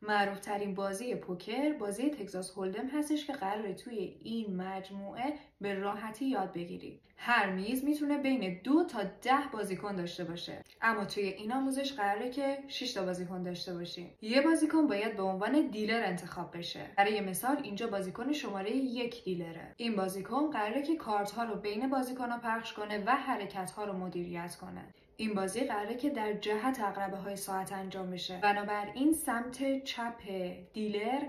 معروف ترین بازی پوکر بازی تگزاس هولدم هستش که قراره توی این مجموعه به راحتی یاد بگیری. هر میز میتونه بین 2 تا 10 بازیکن داشته باشه، اما توی این آموزش قراره که 6 تا بازیکن داشته باشیم. یه بازیکن باید به عنوان دیلر انتخاب بشه. برای مثال اینجا بازیکن شماره 1 دیلره. این بازیکن قراره که کارت ها رو بین بازیکن‌ها پخش کنه و حرکت ها رو مدیریت کنه. این بازی قراره که در جهت عقربه های ساعت انجام بشه. بنابراین سمت چپ دیلر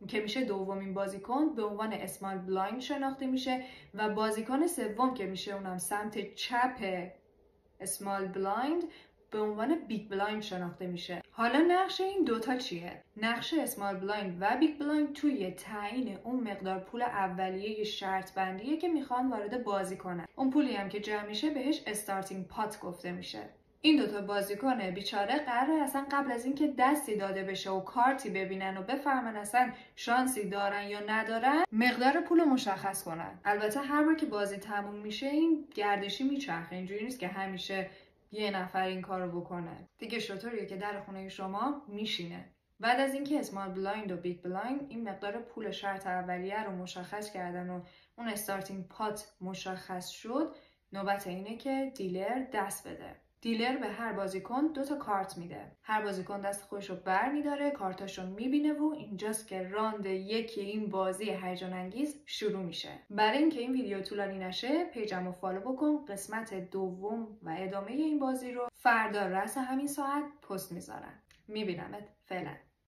که میشه دومین بازیکن به عنوان اسمال بلایند شناخته میشه و بازیکن سوم که میشه اونم سمت چپ اسمال بلایند به عنوان بیگ بلایند شناخته میشه. حالا نقش این دوتا چیه؟ نقش اسمال بلایند و بیگ بلایند توی تعیین اون مقدار پول اولیه شرط بندیه که میخوان وارد بازی کنن. اون پولی هم که جمع میشه بهش استارتینگ پات گفته میشه. این دوتا بازیکن بیچاره قراره اصلا قبل از اینکه دستی داده بشه و کارتی ببینن و بفهمن اصلا شانسی دارن یا ندارن مقدار پول مشخص کنن. البته هر بار که بازی تموم میشه این گردشی میچرخه، اینجوری نیست که همیشه یه نفر این کارو بکنه. دیگه شطوریه که در خونه شما میشینه. بعد از اینکه اسمال بلایند و بیگ بلایند این مقدار پول شرط اولیه رو مشخص کردن و اون استارتینگ پات مشخص شد، نوبت اینه که دیلر دست بده. دیلر به هر بازیکن 2 تا کارت میده. هر بازیکن دست خودش رو بر میداره، کارتاشو میبینه و اینجاست که راند 1 این بازی هیجان انگیز شروع میشه. برای اینکه این ویدیو طولانی نشه پیجمو فالو بکن. قسمت دوم و ادامه این بازی رو فردا رأس همین ساعت پست میذارم. میبینمت. فعلا.